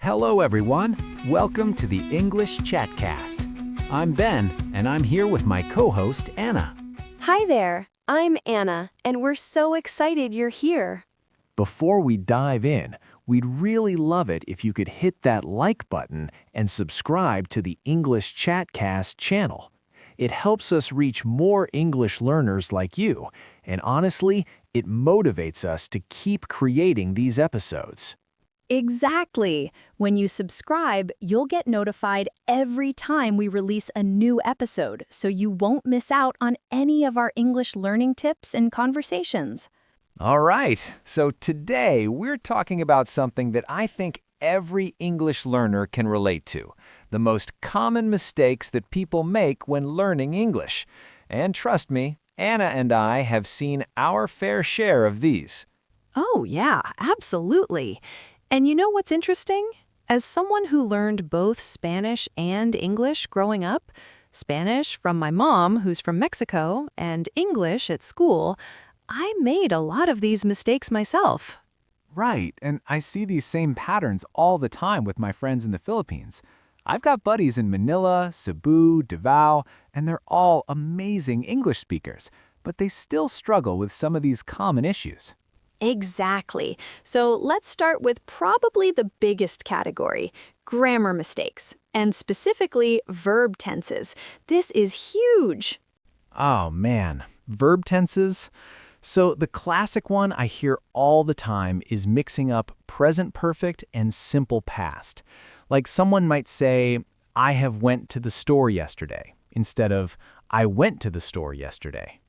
Hello everyone, welcome to the English Chatcast. I'm Ben, and I'm here with my co-host Anna. Hi there, I'm Anna, and we're so excited you're here. Before we dive in, we'd really love it if you could hit that like button and subscribe to the English Chatcast channel. It helps us reach more English learners like you, and honestly, it motivates us to keep creating these episodes. Exactly. When you subscribe, you'll get notified every time we release a new episode, so you won't miss out on any of our English learning tips and conversations. All right, so today we're talking about something that I think every English learner can relate to, the most common mistakes that people make when learning English. And trust me, Anna and I have seen our fair share of these. Oh, yeah, absolutely. And you know what's interesting? As someone who learned both Spanish and English growing up, Spanish from my mom, who's from Mexico, and English at school, I made a lot of these mistakes myself. Right, and I see these same patterns all the time with my friends in the Philippines. I've got buddies in Manila, Cebu, Davao, and they're all amazing English speakers, but they still struggle with some of these common issues. Exactly. So let's start with probably the biggest category, grammar mistakes, and specifically verb tenses. This is huge. Oh man, verb tenses? So the classic one I hear all the time is mixing up present perfect and simple past. Like someone might say, I have went to the store yesterday, instead of I went to the store yesterday.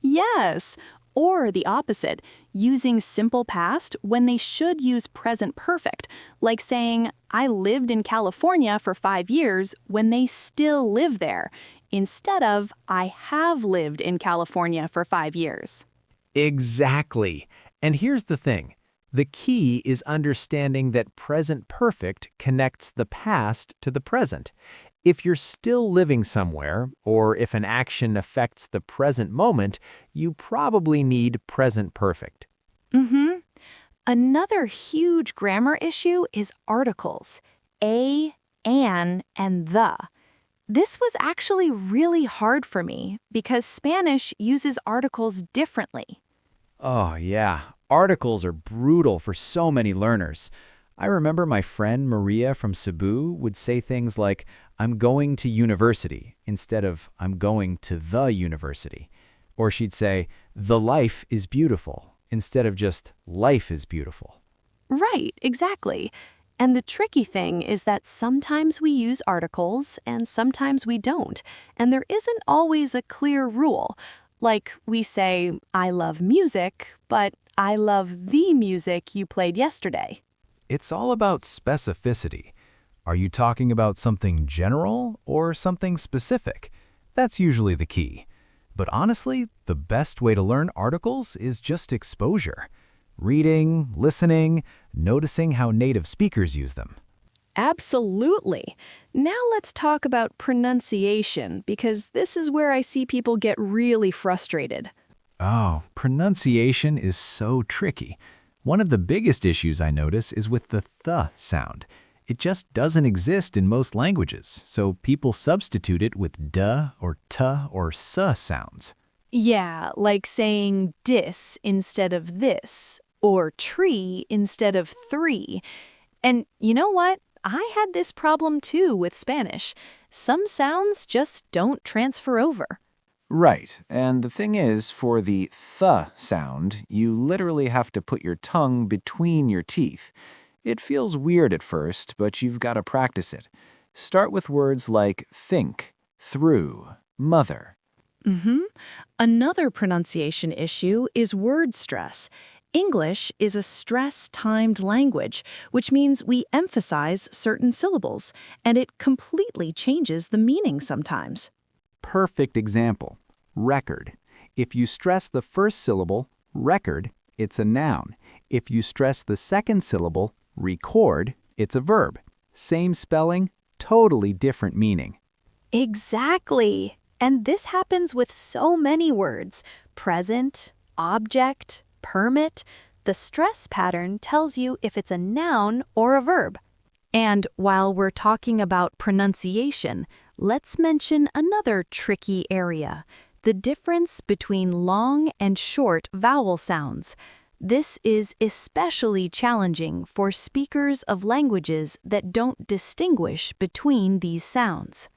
Yes. Or the opposite, using simple past when they should use present perfect, like saying, I lived in California for 5 years when they still live there, instead of, I have lived in California for 5 years. Exactly. And here's the thing. The key is understanding that present perfect connects the past to the present. If you're still living somewhere, or if an action affects the present moment, you probably need present perfect. Another huge grammar issue is articles, a, an, and the. This was actually really hard for me because Spanish uses articles differently. Oh yeah, articles are brutal for so many learners. I remember my friend Maria from Cebu would say things like, I'm going to university, instead of I'm going to the university. Or she'd say, the life is beautiful, instead of just life is beautiful. Right, exactly. And the tricky thing is that sometimes we use articles and sometimes we don't, and there isn't always a clear rule. Like we say, I love music, but I love the music you played yesterday. It's all about specificity. Are you talking about something general or something specific? That's usually the key. But honestly, the best way to learn articles is just exposure. Reading, listening, noticing how native speakers use them. Absolutely. Now let's talk about pronunciation, because this is where I see people get really frustrated. Oh, pronunciation is so tricky. One of the biggest issues I notice is with the th sound. It just doesn't exist in most languages, so people substitute it with duh or tuh or s sounds. Yeah, like saying dis instead of this, or tree instead of three. And you know what? I had this problem too with Spanish. Some sounds just don't transfer over. Right, and the thing is, for the th sound, you literally have to put your tongue between your teeth. It feels weird at first, but you've got to practice it. Start with words like think, through, mother. Another pronunciation issue is word stress. English is a stress-timed language, which means we emphasize certain syllables, and it completely changes the meaning sometimes. Perfect example, record. If you stress the first syllable, record, it's a noun. If you stress the second syllable, record, it's a verb. Same spelling, totally different meaning. Exactly. And this happens with so many words. Present, object, permit. The stress pattern tells you if it's a noun or a verb. And while we're talking about pronunciation, let's mention another tricky area, the difference between long and short vowel sounds. This is especially challenging for speakers of languages that don't distinguish between these sounds.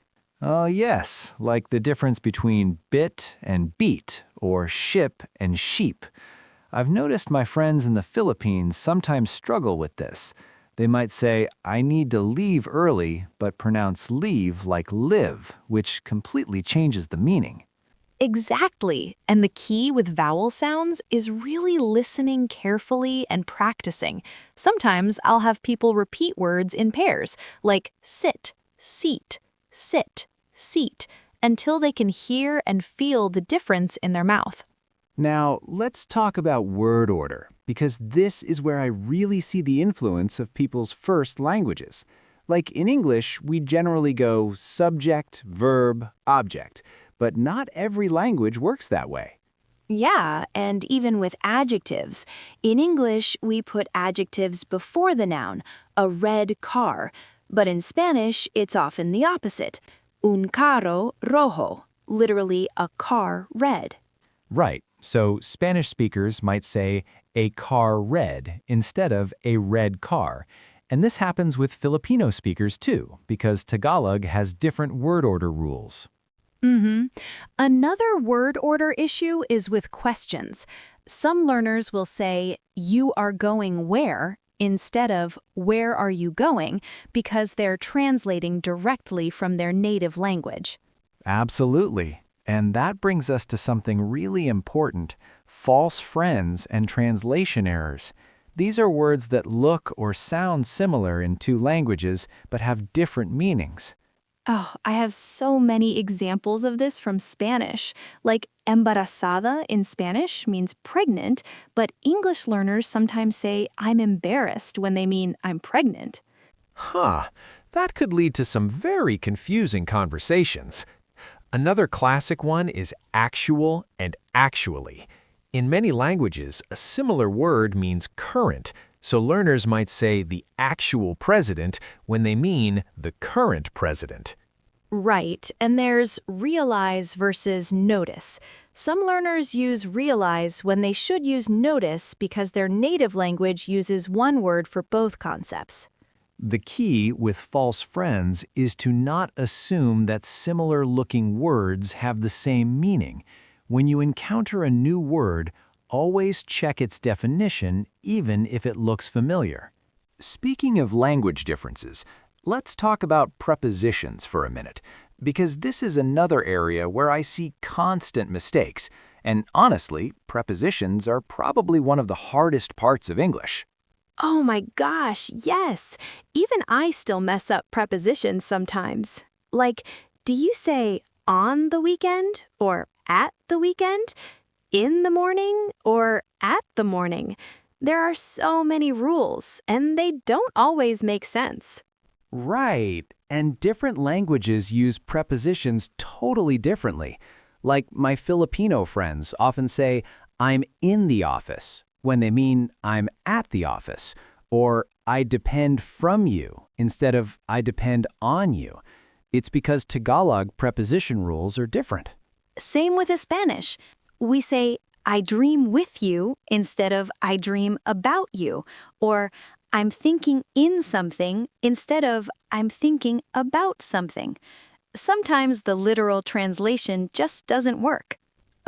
Oh, yes, like the difference between bit and beat, or ship and sheep. I've noticed my friends in the Philippines sometimes struggle with this. They might say, I need to leave early, but pronounce leave like live, which completely changes the meaning. Exactly. And the key with vowel sounds is really listening carefully and practicing. Sometimes I'll have people repeat words in pairs, like sit, seat, sit, seat, until they can hear and feel the difference in their mouth. Now, let's talk about word order, because this is where I really see the influence of people's first languages. Like in English, we generally go subject, verb, object, but not every language works that way. Yeah, and even with adjectives. In English, we put adjectives before the noun, a red car, but in Spanish, it's often the opposite. Un carro rojo, literally a car red. Right, so Spanish speakers might say a car red instead of a red car. And this happens with Filipino speakers too, because Tagalog has different word order rules. Another word order issue is with questions. Some learners will say, you are going where, instead of where are you going, because they're translating directly from their native language. Absolutely. And that brings us to something really important, false friends and translation errors. These are words that look or sound similar in two languages, but have different meanings. Oh, I have so many examples of this from Spanish. Like embarazada in Spanish means pregnant, but English learners sometimes say I'm embarrassed when they mean I'm pregnant. That could lead to some very confusing conversations. Another classic one is actual and actually. In many languages, a similar word means current, so learners might say the actual president when they mean the current president. Right, and there's realize versus notice. Some learners use realize when they should use notice because their native language uses one word for both concepts. The key with false friends is to not assume that similar-looking words have the same meaning. When you encounter a new word, always check its definition, even if it looks familiar. Speaking of language differences, let's talk about prepositions for a minute, because this is another area where I see constant mistakes. And honestly, prepositions are probably one of the hardest parts of English. Oh my gosh, yes! Even I still mess up prepositions sometimes. Like, do you say on the weekend or at the weekend? In the morning or at the morning? There are so many rules, and they don't always make sense. Right, and different languages use prepositions totally differently. Like my Filipino friends often say, I'm in the office, when they mean I'm at the office, or I depend from you instead of I depend on you. It's because Tagalog preposition rules are different. Same with Spanish. We say, I dream with you instead of I dream about you, or I'm thinking in something instead of I'm thinking about something. Sometimes the literal translation just doesn't work.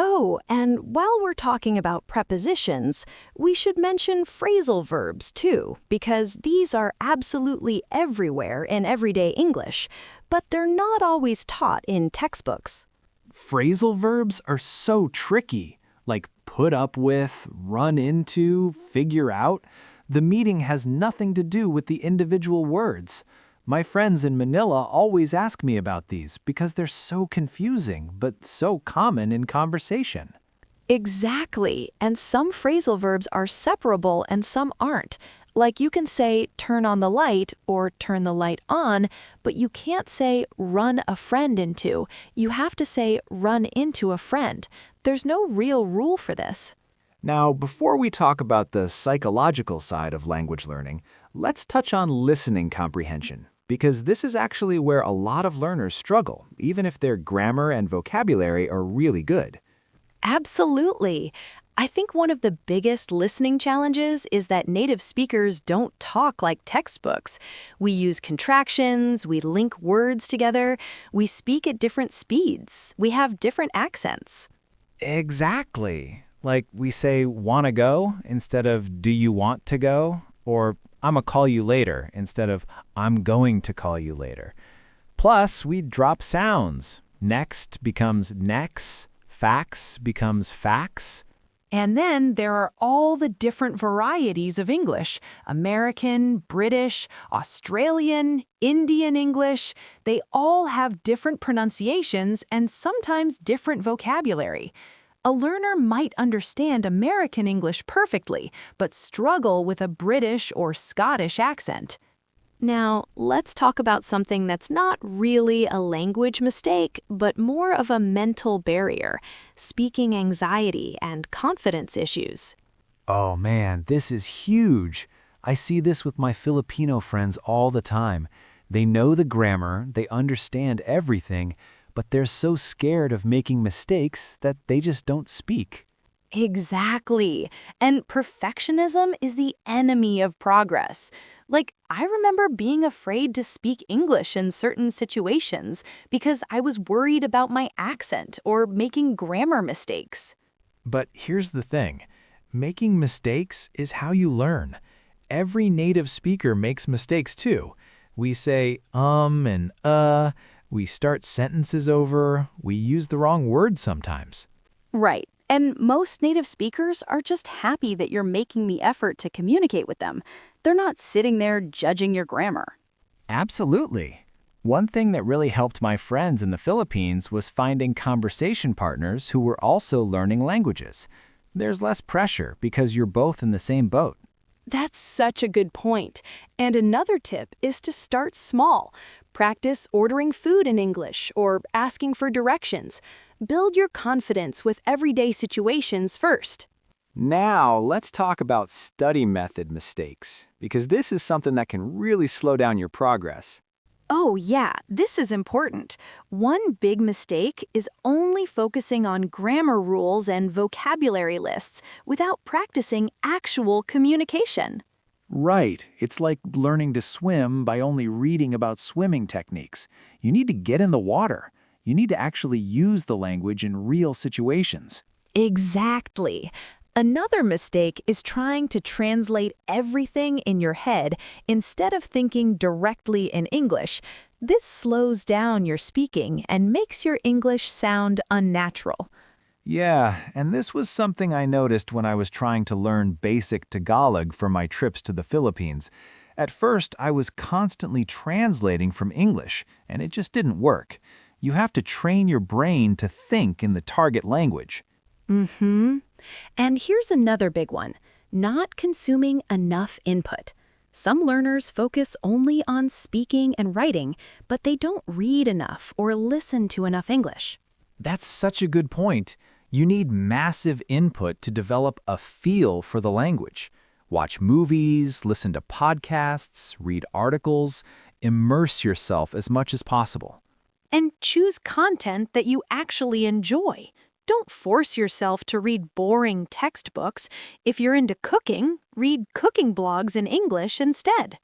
Oh, and while we're talking about prepositions, we should mention phrasal verbs too, because these are absolutely everywhere in everyday English, but they're not always taught in textbooks. Phrasal verbs are so tricky, like put up with, run into, figure out. The meaning has nothing to do with the individual words. My friends in Manila always ask me about these because they're so confusing, but so common in conversation. Exactly, and some phrasal verbs are separable and some aren't. Like you can say turn on the light or turn the light on, but you can't say run a friend into. You have to say run into a friend. There's no real rule for this. Now, before we talk about the psychological side of language learning, let's touch on listening comprehension, because this is actually where a lot of learners struggle, even if their grammar and vocabulary are really good. Absolutely. I think one of the biggest listening challenges is that native speakers don't talk like textbooks. We use contractions, we link words together, we speak at different speeds, we have different accents. Exactly. Like we say, wanna go instead of do you want to go? Or I'ma call you later instead of I'm going to call you later. Plus, we drop sounds. Next becomes nex, fax becomes fax. And then there are all the different varieties of English: American, British, Australian, Indian English. They all have different pronunciations and sometimes different vocabulary. A learner might understand American English perfectly, but struggle with a British or Scottish accent. Now, let's talk about something that's not really a language mistake, but more of a mental barrier: speaking anxiety and confidence issues. Oh man, this is huge. I see this with my Filipino friends all the time. They know the grammar, they understand everything, but they're so scared of making mistakes that they just don't speak. Exactly. And perfectionism is the enemy of progress. Like, I remember being afraid to speak English in certain situations because I was worried about my accent or making grammar mistakes. But here's the thing. Making mistakes is how you learn. Every native speaker makes mistakes too. We say and we start sentences over, we use the wrong word sometimes. Right. And most native speakers are just happy that you're making the effort to communicate with them. They're not sitting there judging your grammar. Absolutely. One thing that really helped my friends in the Philippines was finding conversation partners who were also learning languages. There's less pressure because you're both in the same boat. That's such a good point. And another tip is to start small. Practice ordering food in English or asking for directions. Build your confidence with everyday situations first. Now, let's talk about study method mistakes, because this is something that can really slow down your progress. Oh yeah, this is important. One big mistake is only focusing on grammar rules and vocabulary lists without practicing actual communication. Right. It's like learning to swim by only reading about swimming techniques. You need to get in the water. You need to actually use the language in real situations. Exactly. Another mistake is trying to translate everything in your head instead of thinking directly in English. This slows down your speaking and makes your English sound unnatural. Yeah, and this was something I noticed when I was trying to learn basic Tagalog for my trips to the Philippines. At first, I was constantly translating from English, and it just didn't work. You have to train your brain to think in the target language. And here's another big one: not consuming enough input. Some learners focus only on speaking and writing, but they don't read enough or listen to enough English. That's such a good point. You need massive input to develop a feel for the language. Watch movies, listen to podcasts, read articles, immerse yourself as much as possible. And choose content that you actually enjoy. Don't force yourself to read boring textbooks. If you're into cooking, read cooking blogs in English instead.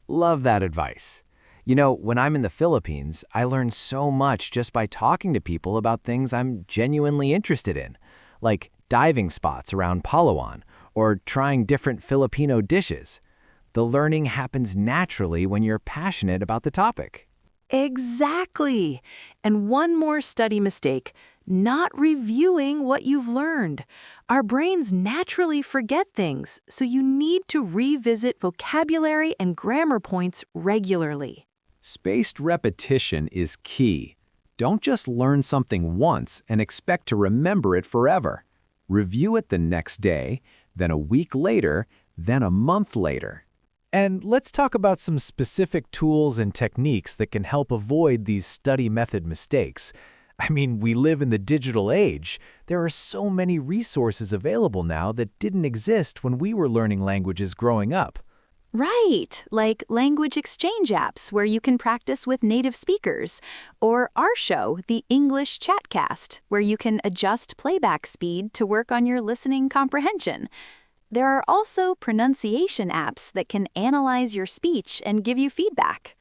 Love that advice. You know, when I'm in the Philippines, I learn so much just by talking to people about things I'm genuinely interested in, like diving spots around Palawan or trying different Filipino dishes. The learning happens naturally when you're passionate about the topic. Exactly. And one more study mistake: not reviewing what you've learned. Our brains naturally forget things, so you need to revisit vocabulary and grammar points regularly. Spaced repetition is key. Don't just learn something once and expect to remember it forever. Review it the next day, then a week later, then a month later. And let's talk about some specific tools and techniques that can help avoid these study method mistakes. I mean, we live in the digital age. There are so many resources available now that didn't exist when we were learning languages growing up. Right, like language exchange apps where you can practice with native speakers, or our show, the English Chatcast, where you can adjust playback speed to work on your listening comprehension. There are also pronunciation apps that can analyze your speech and give you feedback.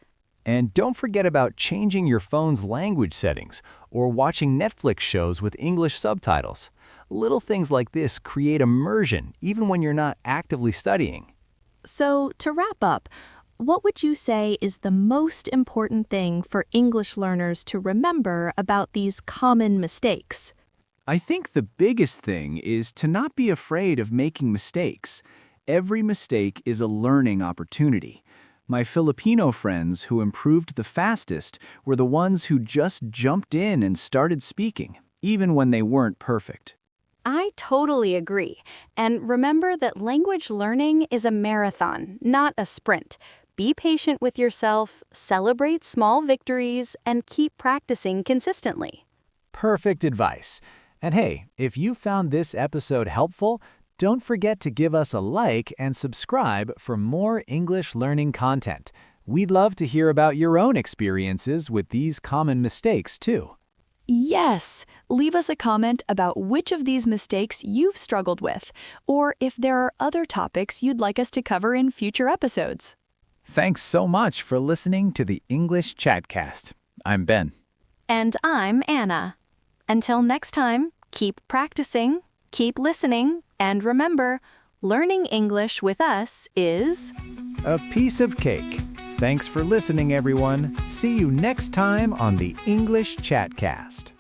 And don't forget about changing your phone's language settings or watching Netflix shows with English subtitles. Little things like this create immersion even when you're not actively studying. So, to wrap up, what would you say is the most important thing for English learners to remember about these common mistakes? I think the biggest thing is to not be afraid of making mistakes. Every mistake is a learning opportunity. My Filipino friends who improved the fastest were the ones who just jumped in and started speaking, even when they weren't perfect. I totally agree. And remember that language learning is a marathon, not a sprint. Be patient with yourself, celebrate small victories, and keep practicing consistently. Perfect advice. And hey, if you found this episode helpful, don't forget to give us a like and subscribe for more English learning content. We'd love to hear about your own experiences with these common mistakes, too. Yes! Leave us a comment about which of these mistakes you've struggled with, or if there are other topics you'd like us to cover in future episodes. Thanks so much for listening to the English Chatcast. I'm Ben. And I'm Anna. Until next time, keep practicing, keep listening, and remember, learning English with us is A piece of cake. Thanks for listening, everyone. See you next time on the English Chatcast.